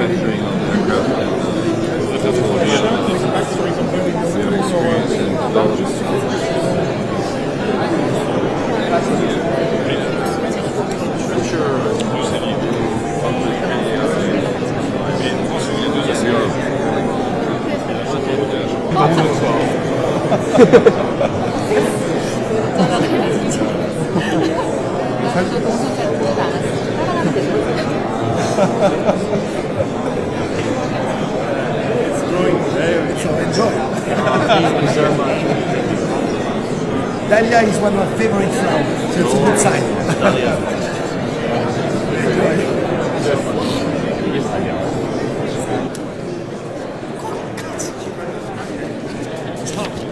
manufacturing of the aircraft and technology and we have experience in logistics. So enjoy. Thank you so much. Dahlia is one of my favorite flowers, so it's a good sign.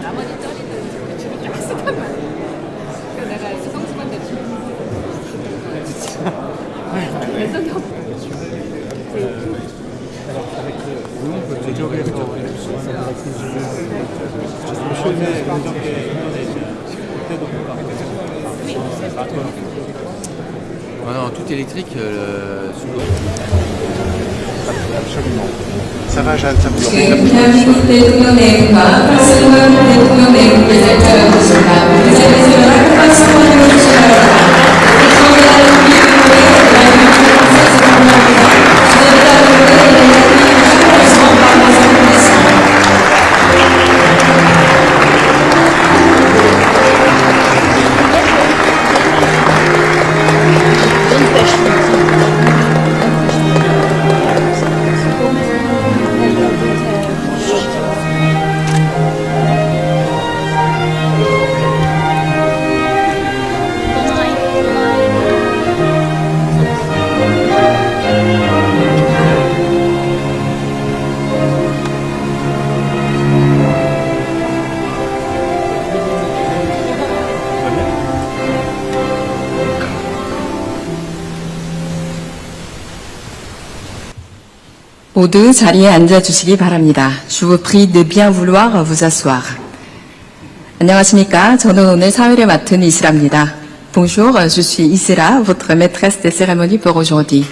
나머지 쩌리들은 줄이 약속한 말이야. 그래서 내가 성수반대 개성이 없어. Ah non, tout électrique sous l'eau. Absolument. Ça va, Jeanne, ça vous 대한민국 대통령내과 박승원 대통령내국을 발표하고 있습니다. 그 자리에서 박승원 대통령입니다. 모두 자리에 앉아주시기 바랍니다. Je vous prie de bien vouloir vous asseoir. 안녕하십니까. 저는 오늘 사회를 맡은 이슬아입니다. Bonjour, je suis Isra, votre maîtresse des cérémonies pour aujourd'hui.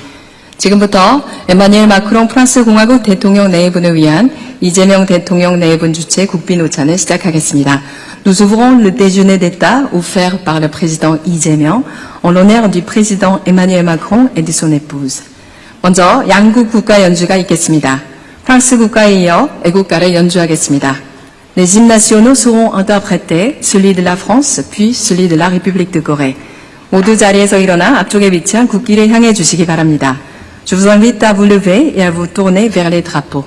지금부터 에마뉘엘 마크롱 프랑스 공화국 대통령 내분을 위한 이재명 대통령 내분 주최 국빈 오찬을 시작하겠습니다. Nous ouvrons le déjeuner d'État offert par le président Lee Jae-myung en l'honneur du président Emmanuel Macron et de son épouse. 먼저 양국 국가 연주가 있겠습니다. 프랑스 국가에 이어 애국가를 연주하겠습니다. Les hymnes nationaux seront interprétés, celui de la France, puis celui de la République de Corée. 모두 자리에서 일어나 앞쪽에 위치한 국기를 향해 주시기 바랍니다. Je vous invite à vous lever et à vous tourner vers les drapeaux.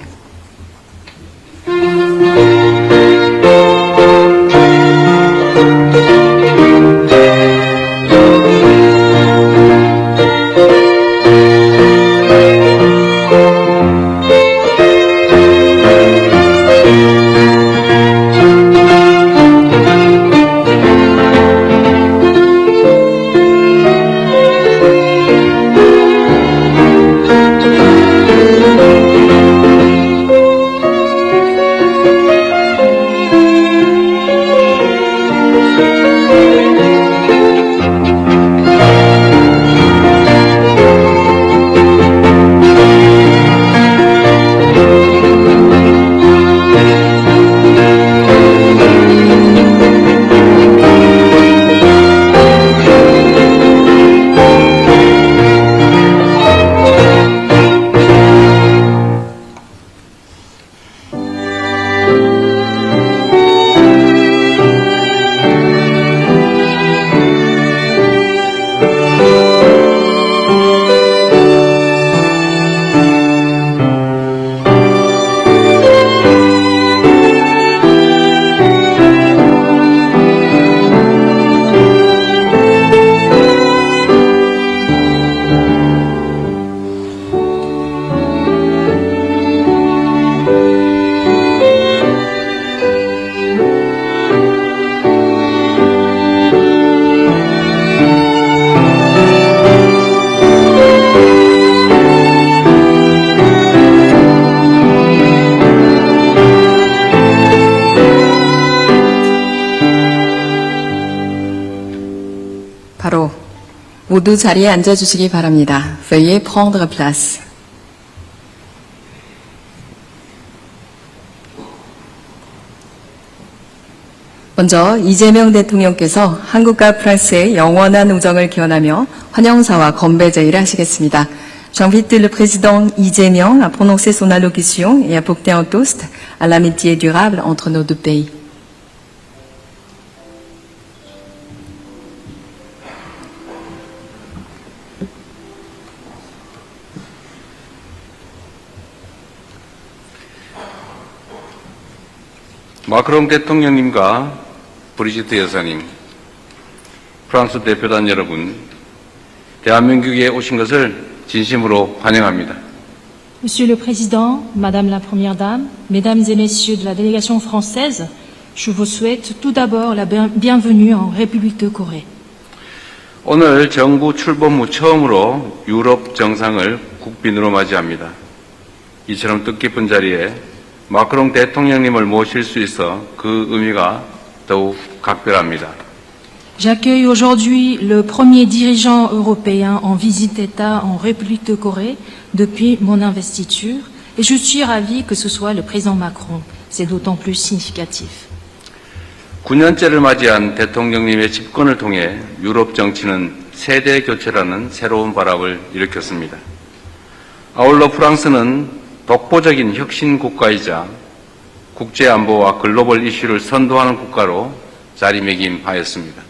모두 자리에 앉아주시기 바랍니다. Veuillez prendre place. 먼저 이재명 대통령께서 한국과 프랑스의 영원한 우정을 기원하며 환영사와 건배 제의를 하시겠습니다. J'invite le président Ijemeong à prononcer son allocution et à porter un toast à l'amitié durable entre nos deux pays. 마크롱 대통령님과 브리지트 여사님, 프랑스 대표단 여러분, 대한민국에 오신 것을 진심으로 환영합니다. Monsieur le Président, Madame la Première Dame, Mesdames et Messieurs de la délégation française, je vous souhaite tout d'abord la bienvenue en République de Corée. 오늘 정부 출범 후 처음으로 유럽 정상을 국빈으로 맞이합니다. 이처럼 뜻깊은 자리에 마크롱 대통령님을 모실 수 있어 그 의미가 더욱 각별합니다. J'accueille aujourd'hui le premier dirigeant européen en visite d'État en République de Corée depuis mon investiture et je suis ravi que ce soit le président Macron. C'est d'autant plus significatif. 9년째를 맞이한 대통령님의 집권을 통해 유럽 정치는 세대 교체라는 새로운 바람을 일으켰습니다. 아울러 프랑스는 독보적인 혁신 국가이자 국제 안보와 글로벌 이슈를 선도하는 국가로 자리매김하였습니다.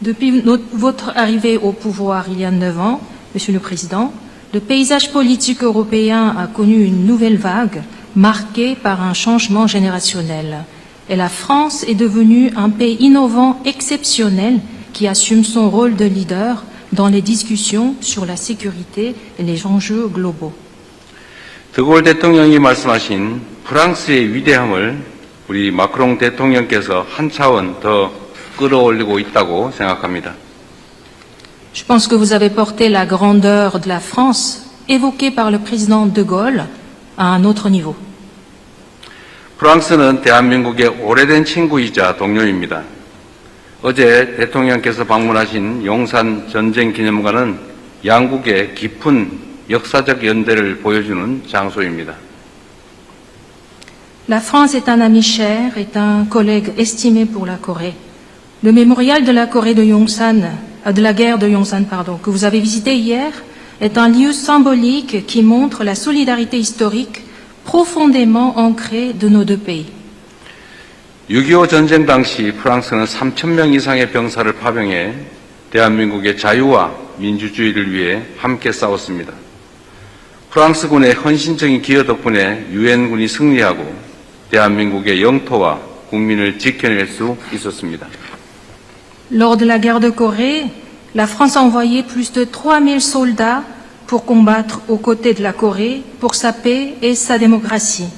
Depuis votre arrivée au pouvoir il y a 9 ans, Monsieur le Président, le paysage politique européen a connu une nouvelle vague marquée par un changement générationnel. Et la France est devenue un pays innovant exceptionnel qui assume son rôle de leader dans les discussions sur la sécurité et les enjeux globaux. 드골 대통령이 말씀하신 프랑스의 위대함을 우리 마크롱 대통령께서 한 차원 더 끌어올리고 있다고 생각합니다. Je pense que vous avez porté la grandeur de la France évoquée par le président de Gaulle à un autre niveau. 프랑스는 대한민국의 오래된 친구이자 동료입니다. 어제 대통령께서 방문하신 용산 전쟁기념관은 양국의 깊은 역사적 연대를 보여주는 장소입니다. La France est un ami cher, est un collègue estimé pour la Corée. Le mémorial de la Corée de Yongsan, de la guerre de Yongsan, que vous avez visité hier, est un lieu symbolique qui montre la solidarité historique profondément ancrée de nos deux pays. 6.25 전쟁 당시 프랑스는 3,000명 이상의 병사를 파병해 대한민국의 자유와 민주주의를 위해 함께 싸웠습니다. 프랑스군의 헌신적인 기여 덕분에 유엔군이 승리하고 대한민국의 영토와 국민을 지켜낼 수 있었습니다. Lors de la guerre de Corée, la France a envoyé plus de 3000 soldats pour combattre aux côtés de la Corée pour sa paix et sa démocratie.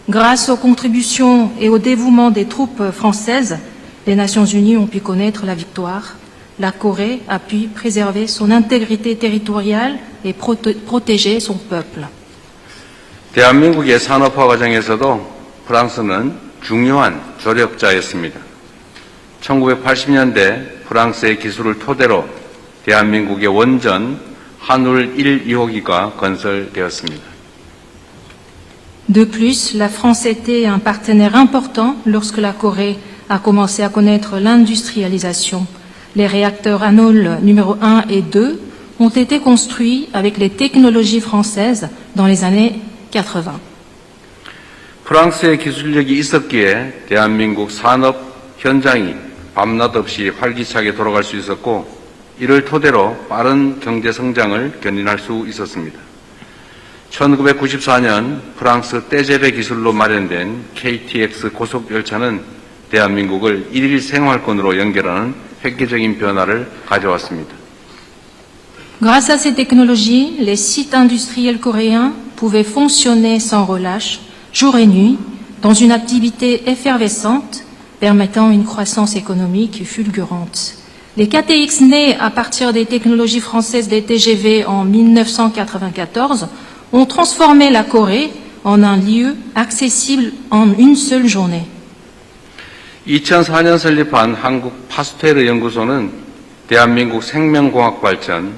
Grâce aux contributions et au dévouement des troupes françaises, les Nations Unies ont pu connaître la victoire. La Corée a pu préserver son intégrité territoriale et protéger son peuple. 대한민국의 산업화 과정에서도 프랑스는 중요한 조력자였습니다. 1980년대 프랑스의 기술을 토대로 대한민국의 원전 한울 1, 2호기가 건설되었습니다. De plus, la France était un partenaire important lorsque la Corée a commencé à connaître l'industrialisation. Les réacteurs Hanul numéro 1 et 2 ont été construits avec les technologies françaises dans les années 80. 프랑스의 기술력이 있었기에 대한민국 산업 현장이 밤낮 없이 활기차게 돌아갈 수 있었고 이를 토대로 빠른 경제 성장을 견인할 수 있었습니다. 1994년 프랑스 떼제베 기술로 마련된 KTX 고속열차는 대한민국을 일일 생활권으로 연결하는 획기적인 변화를 가져왔습니다. Grâce à ces technologies, les sites industriels coréens pouvaient fonctionner sans relâche, jour et nuit, dans une activité effervescente, permettant une croissance économique fulgurante. Les KTX nés à partir des technologies françaises des TGV en 1994 ont transformé la Corée en un lieu accessible en une seule journée. 2004년 설립한 한국 파스테르 연구소는 대한민국 생명공학 발전,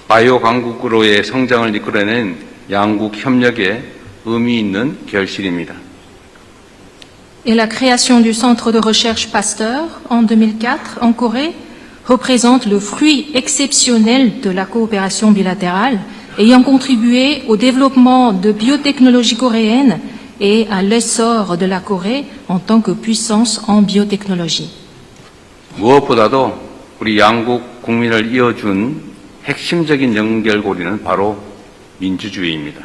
바이오 강국으로의 성장을 이끌어낸 양국 협력에 의미 있는 결실입니다. et la création du centre de recherche Pasteur en 2004 en Corée représentent le fruit exceptionnel de la coopération bilatérale, ayant contribué au développement de biotechnologie coréenne et à l'essor de la Corée en tant que puissance en biotechnologie. 무엇보다도 우리 양국 국민을 이어준 핵심적인 연결고리는 바로 민주주의입니다.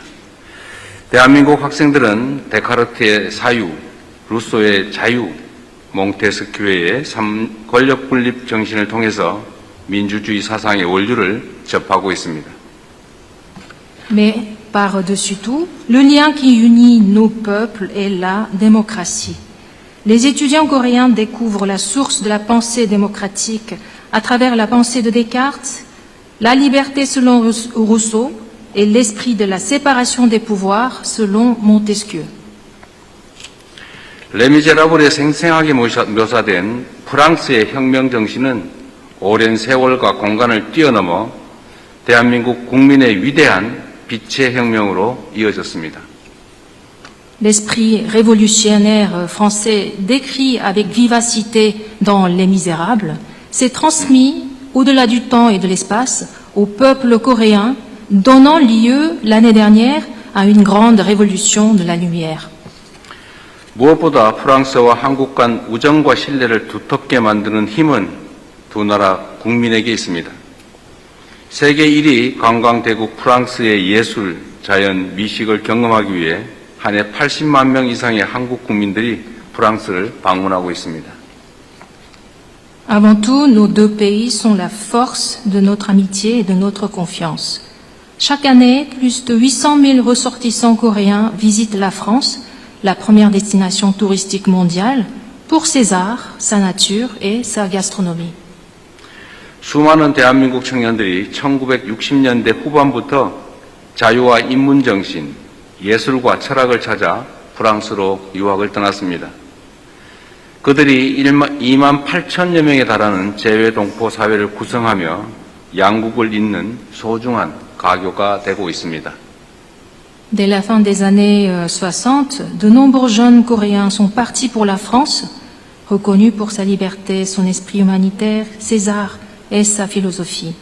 대한민국 학생들은 데카르트의 사유, 루소의 자유, 몽테스큐의 권력 분립 정신을 통해서 민주주의 사상의 원류를 접하고 있습니다. Mais par-dessus tout, le lien qui unit nos peuples est la démocratie. Les étudiants coréens découvrent la source de la pensée démocratique à travers la pensée de Descartes, la liberté selon Rousseau et l'esprit de la séparation des pouvoirs selon Montesquieu. 레미제라블에 생생하게 묘사된 프랑스의 혁명 정신은 오랜 세월과 공간을 뛰어넘어 대한민국 국민의 위대한 빛의 혁명으로 이어졌습니다. L'esprit révolutionnaire français décrit avec vivacité dans Les Misérables s'est transmis au-delà du temps et de l'espace au peuple coréen, donnant lieu l'année dernière à une grande révolution de la lumière. 무엇보다 프랑스와 한국 간 우정과 신뢰를 두텁게 만드는 힘은 두 나라 국민에게 있습니다. 세계 1위 관광대국 프랑스의 예술, 자연, 미식을 경험하기 위해 한 해 80만 명 이상의 한국 국민들이 프랑스를 방문하고 있습니다. Avant tout, nos deux pays sont la force de notre amitié et de notre confiance. Chaque année, plus de 800 000 ressortissants coréens visitent la France, la première destination touristique mondiale, pour ses arts, sa nature et sa gastronomie. 수많은 대한민국 청년들이 1960년대 후반부터 자유와 인문정신, 예술과 철학을 찾아 프랑스로 유학을 떠났습니다. 그들이 2만 8천여 명에 달하는 재외동포 사회를 구성하며 양국을 잇는 소중한 가교가 되고 있습니다. Dès la fin des années 60, de nombreux jeunes Coréens sont partis pour la France, reconnus pour sa liberté, son esprit humanitaire, ses arts et sa philosophie.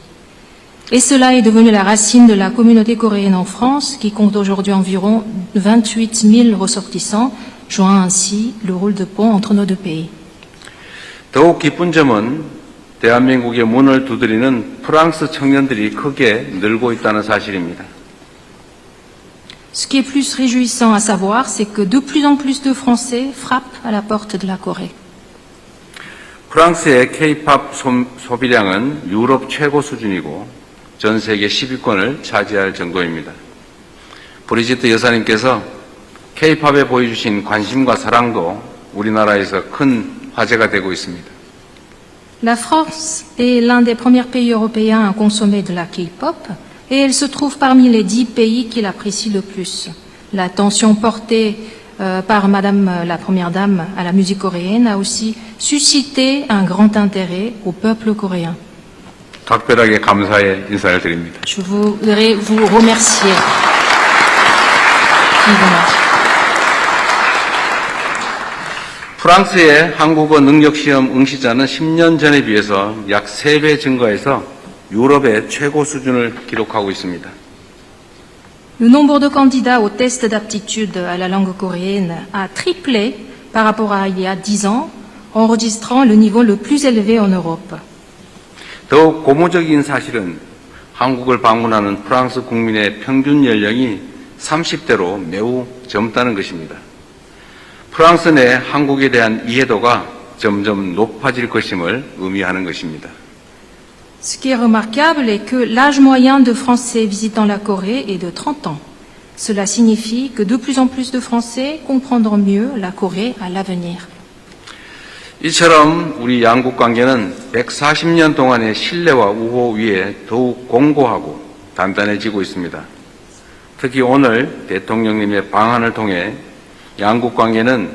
Et cela est devenu la racine de la communauté coréenne en France, qui compte aujourd'hui environ 28 000 ressortissants, jouant ainsi le rôle de pont entre nos deux pays. 더욱 기쁜 점은 대한민국의 문을 두드리는 프랑스 청년들이 크게 늘고 있다는 사실입니다. Ce qui est plus réjouissant à savoir, c'est que de plus en plus de Français frappent à la porte de la Corée. 프랑스의 K-팝 소비량은 유럽 최고 수준이고 전 세계 10위권을 차지할 정도입니다. 브리지트 여사님께서 K-팝에 보여주신 관심과 사랑도 우리나라에서 큰 화제가 되고 있습니다. La France est l'un des premiers pays européens à consommer de la K-pop et elle se trouve parmi les 10 pays qui l'apprécient le plus. L'attention portée par Madame la Première Dame à la musique coréenne a aussi suscité un grand intérêt au peuple coréen. 각별하게 감사의 인사를 드립니다. Je voudrais vous remercier vivement. 프랑스의 한국어 능력시험 응시자는 10년 전에 비해서 약 3배 증가해서 유럽의 최고 수준을 기록하고 있습니다. Le nombre de candidats au test d'aptitude à la langue coréenne a triplé par rapport à il y a 10 ans, enregistrant le niveau le plus élevé en Europe. 더욱 고무적인 사실은 한국을 방문하는 프랑스 국민의 평균 연령이 30대로 매우 젊다는 것입니다. 프랑스 내 한국에 대한 이해도가 점점 높아질 것임을 의미하는 것입니다. Ce qui est remarquable est que l'âge moyen de Français visitant la Corée est de 30 ans. Cela signifie que de plus en plus de Français comprendront mieux la Corée à l'avenir. 이처럼 우리 양국 관계는 140년 동안의 신뢰와 우호 위에 더욱 공고하고 단단해지고 있습니다. 특히 오늘 대통령님의 방한을 통해 양국 관계는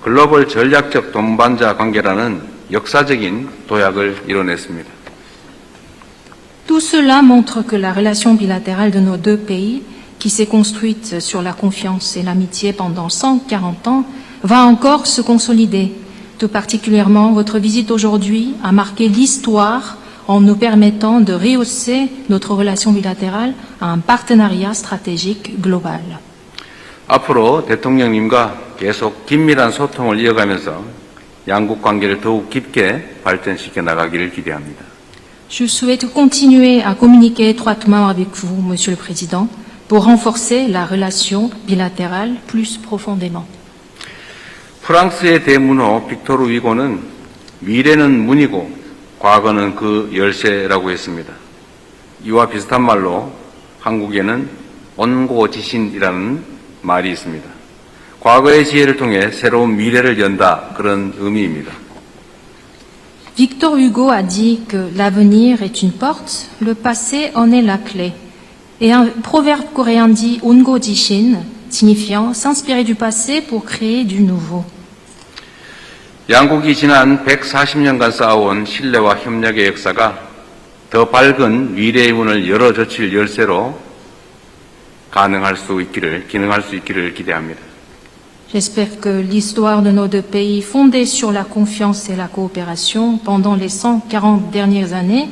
글로벌 전략적 동반자 관계라는 역사적인 도약을 이뤄냈습니다. Tout cela montre que la relation bilatérale de nos deux pays, qui s'est construite sur la confiance et l'amitié pendant 140 ans, va encore se consolider. Tout particulièrement, votre visite aujourd'hui a marqué l'histoire en nous permettant de rehausser notre relation bilatérale à un partenariat stratégique global. 앞으로 대통령님과 계속 긴밀한 소통을 이어가면서 양국 관계를 더욱 깊게 발전시켜 나가기를 기대합니다. Je souhaite continuer à communiquer étroitement avec vous, Monsieur le Président, pour renforcer la relation bilatérale plus profondément. 프랑스의 대문호 빅토르 위고는 미래는 문이고 과거는 그 열쇠라고 했습니다. 이와 비슷한 말로 한국에는 온고지신이라는 말이 있습니다. 과거의 지혜를 통해 새로운 미래를 연다, 그런 의미입니다. Victor Hugo a dit que l'avenir est une porte, le passé en est la clé. Et un proverbe coréen dit Ongo Jishin, signifiant s'inspirer du passé pour créer du nouveau. 양국이 지난 140년간 쌓아온 신뢰와 협력의 역사가 더 밝은 미래의 문을 열어젖힐 열쇠로 기능할 수 있기를 기대합니다. J'espère que l'histoire de nos deux pays, fondée sur la confiance et la coopération pendant les 140 dernières années,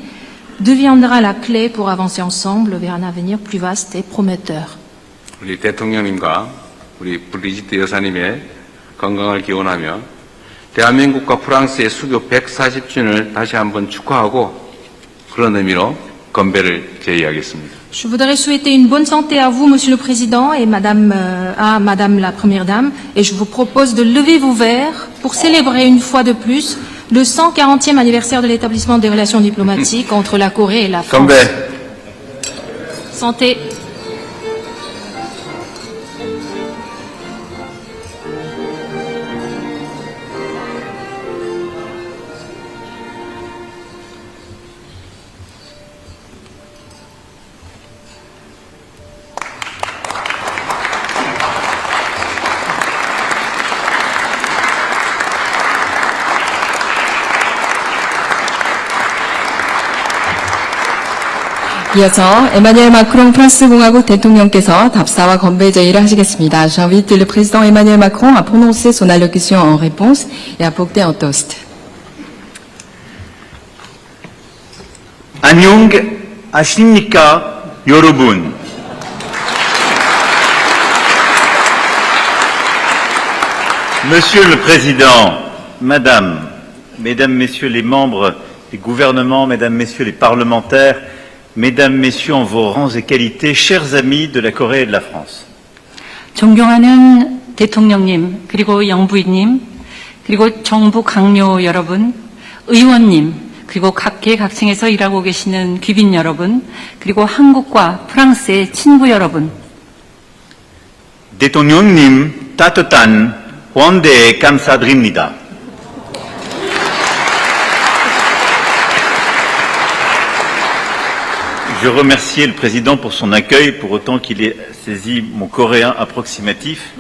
deviendra la clé pour avancer ensemble vers un avenir plus vaste et prometteur. 우리 대통령님과 우리 브리지트 여사님의 건강을 기원하며 대한민국과 프랑스의 수교 140주년을 다시 한번 축하하고 그런 의미로 건배를 제의하겠습니다. Je voudrais souhaiter une bonne santé à vous, Monsieur le Président, et à Madame la Première Dame, et je vous propose de lever vos verres pour célébrer une fois de plus le 140e anniversaire de l'établissement des relations diplomatiques entre la Corée et la France. 건배! Santé. 이어서 에마뉘엘 마크롱 프랑스 공화국 대통령께서 답사와 건배 제의를 하시겠습니다. J'invite le président Emmanuel Macron à prononcer son allocution en réponse et à porter un toast. 안녕하십니까, 여러분. Monsieur le Président, Madame, Mesdames, Messieurs les membres des gouvernements, Mesdames, Messieurs les parlementaires, Mesdames, Messieurs en vos rangs et qualités, chers amis de la Corée et de la France. 존경하는 대통령님, 그리고 영부인님, 그리고 정부 강요 여러분, 의원님, 그리고 각계각층에서 일하고 계시는 귀빈 여러분, 그리고 한국과 프랑스의 친구 여러분. 대통령님 따뜻한 환대 감사드립니다. Je remercie le Président pour son accueil, pour autant qu'il ait saisi mon coréen approximatif.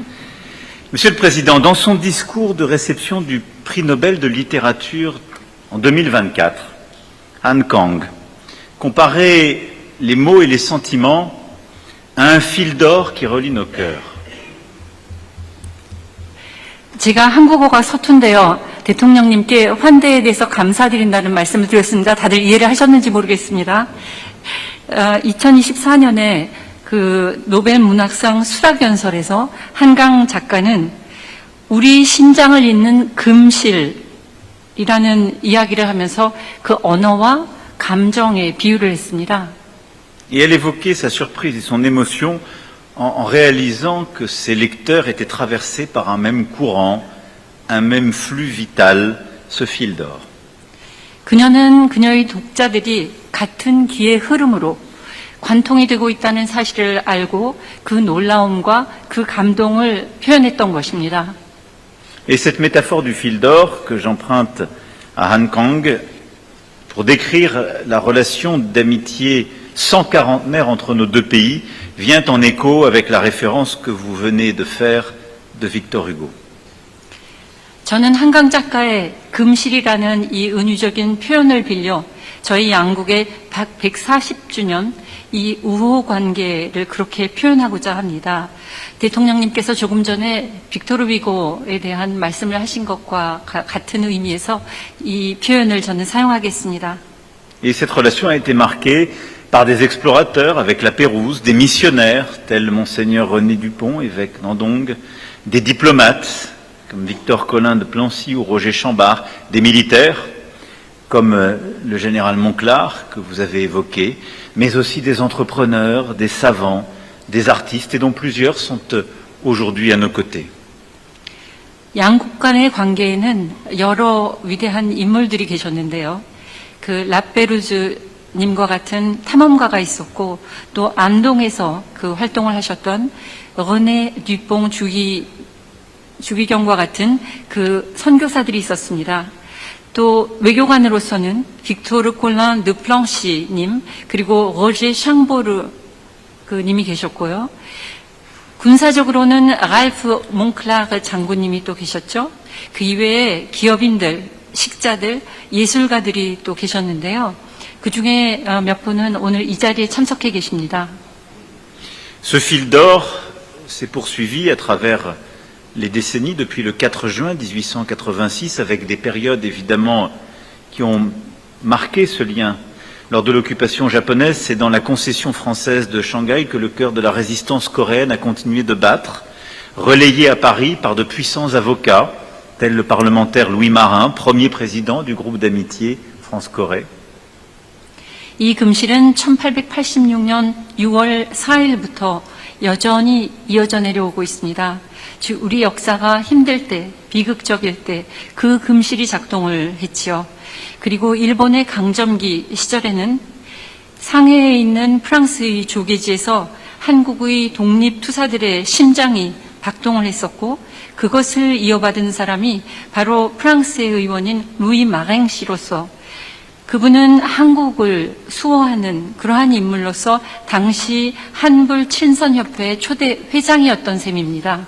Monsieur le Président, dans son discours de réception du prix Nobel de littérature en 2024, Han Kang comparait les mots et les sentiments à un fil d'or qui relie nos cœurs. 제가 한국어가 서툰데요. 대통령님께 환대에 대해서 감사드린다는 말씀을 드렸습니다. 다들 이해를 하셨는지 모르겠습니다. 2024년에 그 노벨 문학상 수락연설에서 한강 작가는 우리 심장을 잇는 금실이라는 이야기를 하면서 그 언어와 감정에 비유를 했습니다. Et elle évoquait sa surprise et son émotion en réalisant que ses lecteurs étaient traversés par un même courant, un même flux vital, ce fil d'or. 그녀는 그녀의 독자들이 같은 기의 흐름으로 관통이 되고 있다는 사실을 알고 그 놀라움과 그 감동을 표현했던 것입니다. Et cette métaphore du fil d'or que j'emprunte à Han Kang pour décrire la relation d'amitié 140aire entre nos deux pays vient en écho avec la référence que vous venez de faire de Victor Hugo. 저는 한강 작가의 금실이라는 이 은유적인 표현을 빌려 저희 양국의 140주년 이 우호 관계를 그렇게 표현하고자 합니다. 대통령님께서 조금 전에 빅토르 위고에 대한 말씀을 하신 것과 같은 의미에서 이 표현을 저는 사용하겠습니다. Et cette relation a été marquée par des explorateurs avec la Pérouse, des missionnaires tels Monseigneur René Dupont, évêque d'Andong, des diplomates comme Victor Collin de Plancy ou Roger Chambard, des militaires comme le général Monclar que vous avez évoqué, mais aussi des entrepreneurs, des savants, des artistes et dont plusieurs sont aujourd'hui à nos côtés. 양국 간의 관계에는 여러 위대한 인물들이 계셨는데요. 그 라페루즈님과 같은 탐험가가 있었고 또 안동에서 그 활동을 하셨던 르네 듀뽕 주기경과 같은 그 선교사들이 있었습니다. 또 외교관으로서는 빅토르 콜란 드 플랑시님 그리고 로제 샹보르 그 님이 계셨고요. 군사적으로는 랄프 몽클라르 장군님이 또 계셨죠. 그 이외에 기업인들, 식자들, 예술가들이 또 계셨는데요. 그 중에 몇 분은 오늘 이 자리에 참석해 계십니다. Ce fil d'or s'est poursuivi à travers les décennies depuis le 4 juin 1886 avec des périodes évidemment qui ont marqué ce lien. Lors de l'occupation japonaise, c'est dans la concession française de Shanghai que le cœur de la résistance coréenne a continué de battre, relayé à Paris par de puissants avocats, tels le parlementaire Louis Marin, premier président du groupe d'amitié France-Corée. 이 금실은 1886년 6월 4일부터 여전히 이어져 내려오고 있습니다. 즉 우리 역사가 힘들 때, 비극적일 때 그 금실이 작동을 했지요. 그리고 일본의 강점기 시절에는 상해에 있는 프랑스의 조계지에서 한국의 독립투사들의 심장이 박동을 했었고 그것을 이어받은 사람이 바로 프랑스의 의원인 루이 마랭 씨로서 그분은 한국을 수호하는 그러한 인물로서 당시 한불 친선협회 초대 회장이었던 셈입니다.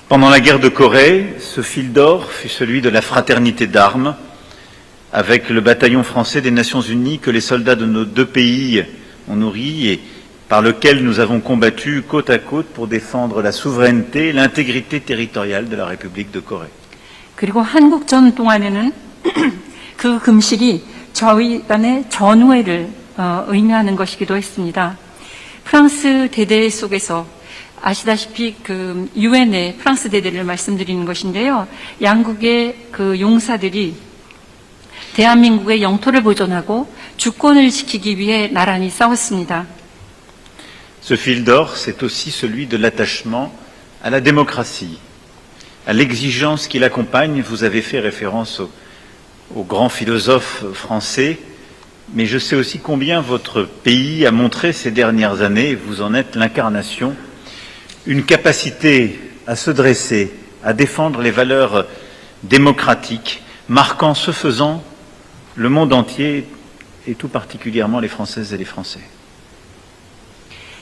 Pendant la guerre de Corée, ce fil d'or fut celui de la fraternité d'armes avec le bataillon français des Nations Unies que les soldats de nos deux pays ont nourri et par lequel nous avons combattu côte à côte pour défendre la souveraineté et l'intégrité territoriale de la République de Corée. 그리고 한국전 동안에는 그 금실이 저희 간의 전우회를 의미하는 것이기도 했습니다. 프랑스 대대 속에서 아시다시피 그 유엔의 프랑스 대대를 말씀드리는 것인데요. 양국의 그 용사들이 대한민국의 영토를 보존하고 주권을 지키기 위해 나란히 싸웠습니다. Ce fil d'or, c'est aussi celui de l'attachement à la démocratie, à l'exigence qui l'accompagne. Vous avez fait référence aux grands philosophes français, mais je sais aussi combien votre pays a montré ces dernières années, vous en êtes l'incarnation, une capacité à se dresser, à défendre les valeurs démocratiques, marquant ce faisant le monde entier et tout particulièrement les Françaises et les Français.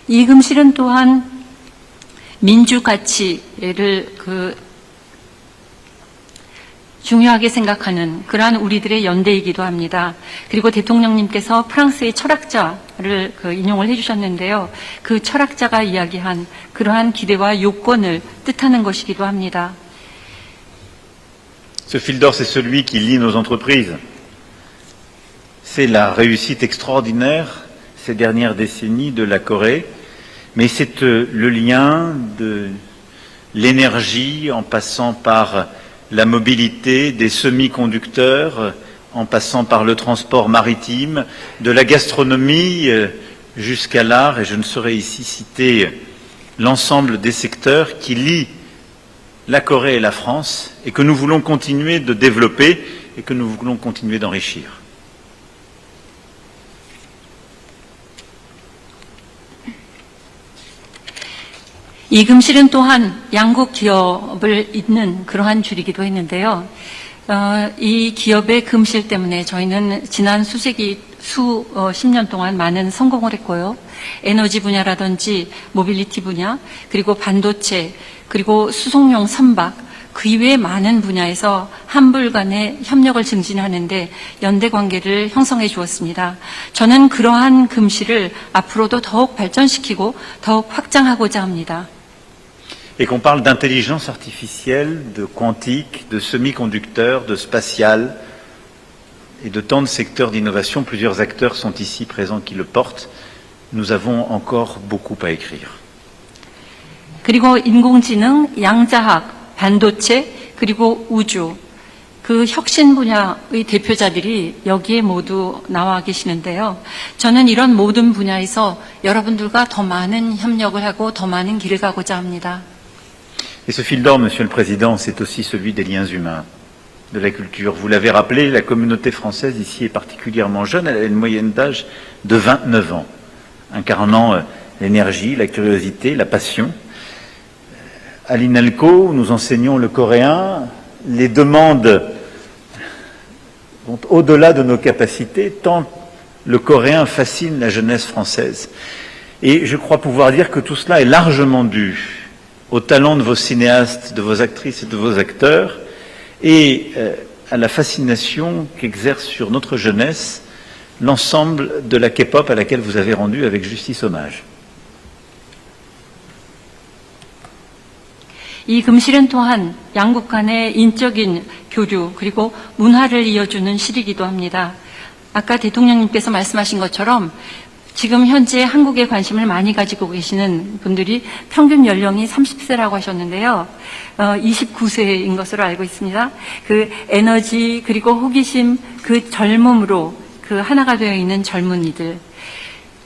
이 금실은 또한 민주 가치를 중요하게 생각하는 그러한 우리들의 연대이기도 합니다. 그리고 대통령님께서 프랑스의 철학자를 인용을 해주셨는데요. 그 철학자가 이야기한 그러한 기대와 요건을 뜻하는 것이기도 합니다. Ce fil d'or, c'est celui qui lie nos entreprises. C'est la réussite extraordinaire ces dernières décennies de la Corée, mais c'est le lien de l'énergie en passant par la mobilité des semi-conducteurs, en passant par le transport maritime, de la gastronomie jusqu'à l'art, et je ne saurais ici citer l'ensemble des secteurs qui lient la Corée et la France, et que nous voulons continuer de développer et que nous voulons continuer d'enrichir. 이 금실은 또한 양국 기업을 잇는 그러한 줄이기도 했는데요. 이 기업의 금실 때문에 저희는 지난 수십 년 동안 많은 성공을 했고요. 에너지 분야라든지 모빌리티 분야, 그리고 반도체, 그리고 수송용 선박, 그 이외의 많은 분야에서 한불 간의 협력을 증진하는 데 연대 관계를 형성해 주었습니다. 저는 그러한 금실을 앞으로도 더욱 발전시키고 더욱 확장하고자 합니다. Et qu'on parle d'intelligence artificielle, de quantique, de semi-conducteurs, de spatial et de tant de secteurs d'innovation, plusieurs acteurs sont ici présents qui le portent. Nous avons encore beaucoup à écrire. 그리고 인공지능, 양자학, 반도체, 그리고 우주, 그 혁신 분야의 대표자들이 여기에 모두 나와 계시는데요. 저는 이런 모든 분야에서 여러분들과 더 많은 협력을 하고 더 많은 길을 가고자 합니다. Et ce fil d'or, Monsieur le Président, c'est aussi celui des liens humains, de la culture. Vous l'avez rappelé, la communauté française ici est particulièrement jeune. Elle a une moyenne d'âge de 29 ans, incarnant l'énergie, la curiosité, la passion. À l'INALCO, où nous enseignons le coréen, les demandes vont au-delà de nos capacités, tant le coréen fascine la jeunesse française. Et je crois pouvoir dire que tout cela est largement dû au talent de vos cinéastes, de vos actrices et de vos acteurs, et à la fascination qu'exerce sur notre jeunesse l'ensemble de la K-pop à laquelle vous avez rendu avec justice hommage. 이 금실은 또한 양국 간의 인적인 교류 그리고 문화를 이어주는 실이기도 합니다. 아까 대통령님께서 말씀하신 것처럼 지금 현재 한국에 관심을 많이 가지고 계시는 분들이 평균 연령이 30세라고 하셨는데요. 29세인 것으로 알고 있습니다. 그 에너지 그리고 호기심 그 젊음으로 그 하나가 되어 있는 젊은이들.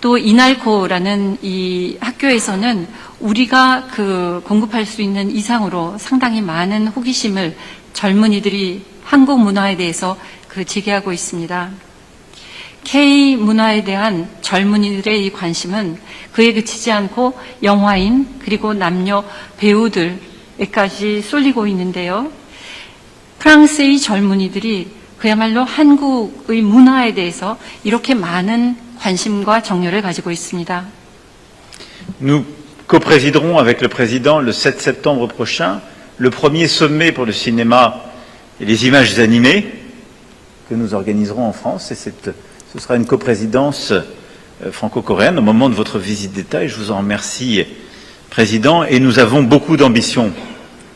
또 이날코라는 이 학교에서는 우리가 그 공급할 수 있는 이상으로 상당히 많은 호기심을 젊은이들이 한국 문화에 대해서 그 제기하고 있습니다. K 문화에 대한 젊은이들의 이 관심은 그에 그치지 않고 영화인 그리고 남녀 배우들에까지 쏠리고 있는데요. 프랑스의 젊은이들이 그야말로 한국의 문화에 대해서 이렇게 많은 관심과 정열을 가지고 있습니다. Nous coprésiderons avec le Président le 7 septembre prochain le premier sommet pour le cinéma et les images animées que nous organiserons en France. Et ce sera une coprésidence franco-coréenne au moment de votre visite d'État et je vous en remercie, Président. Et nous avons beaucoup d'ambition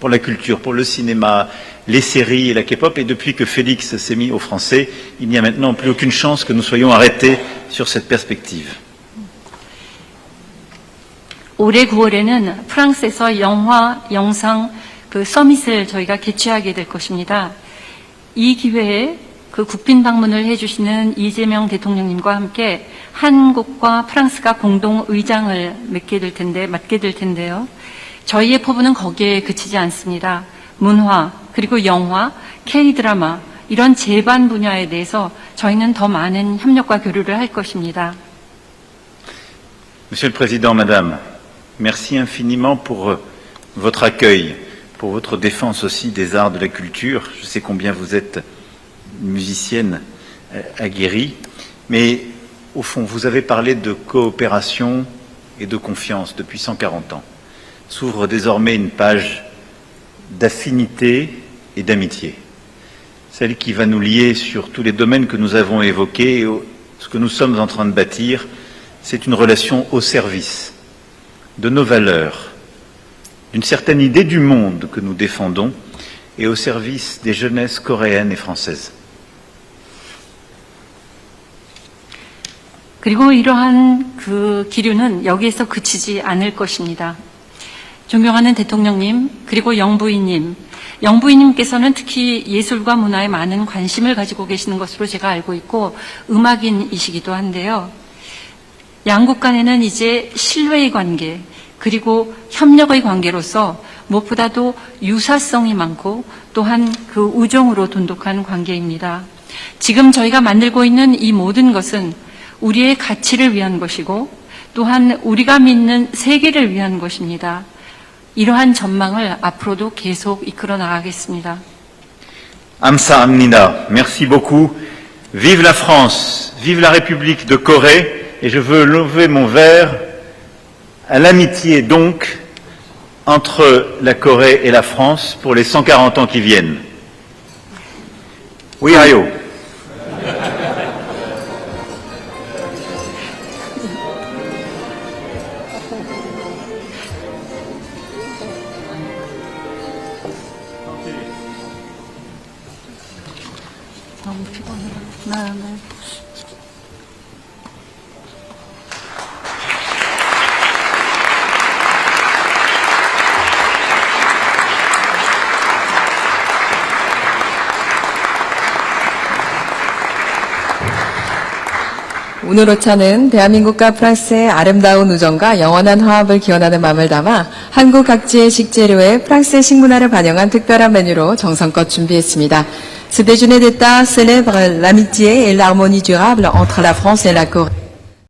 pour la culture, pour le cinéma, les séries et la K-pop. Et depuis que Félix s'est mis au français, il n'y a maintenant plus aucune chance que nous soyons arrêtés sur cette perspective. 올해 9월에는 프랑스에서 영화, 영상 그 서밋을 저희가 개최하게 될 것입니다. 이 기회에 그 국빈 방문을 해주시는 이재명 대통령님과 함께 한국과 프랑스가 공동 의장을 맡게 될 텐데요. 저희의 포부는 거기에 그치지 않습니다. 문화, 그리고 영화, K-드라마 이런 제반 분야에 대해서 저희는 더 많은 협력과 교류를 할 것입니다. Monsieur le Président, Madame, merci infiniment pour votre accueil, pour votre défense aussi des arts de la culture. Je sais combien vous êtes une musicienne aguerrie, mais au fond, vous avez parlé de coopération et de confiance depuis 140 ans. S'ouvre désormais une page d'affinité et d'amitié, celle qui va nous lier sur tous les domaines que nous avons évoqués. Et ce que nous sommes en train de bâtir, c'est une relation au service de nos valeurs, d'une certaine idée du monde que nous défendons et au service des jeunesses coréennes et françaises. 그리고 이러한 그 기류는 여기에서 그치지 않을 것입니다. 존경하는 대통령님, 그리고 영부인님께서는 특히 예술과 문화에 많은 관심을 가지고 계시는 것으로 제가 알고 있고 음악인이시기도 한데요. 양국 간에는 이제 신뢰의 관계, 그리고 협력의 관계로서 무엇보다도 유사성이 많고 또한 그 우정으로 돈독한 관계입니다. 지금 저희가 만들고 있는 이 모든 것은 우리의 가치를 위한 것이고 또한 우리가 믿는 세계를 위한 것입니다. 이러한 전망을 앞으로도 계속 이끌어 나가겠습니다. 감사합니다. Merci beaucoup. Vive la France, vive la République de Corée, et je veux lever mon verre à l'amitié donc entre la Corée et la France pour les 140 ans qui viennent. Oui, Ayo. 오늘 오차는 대한민국과 프랑스의 아름다운 우정과 영원한 화합을 기원하는 마음을 담아 한국 각지의 식재료에 프랑스의 식문화를 반영한 특별한 메뉴로 정성껏 준비했습니다. Ce déjeuner d'État célèbre l'amitié et l'harmonie durable entre la France et la Corée.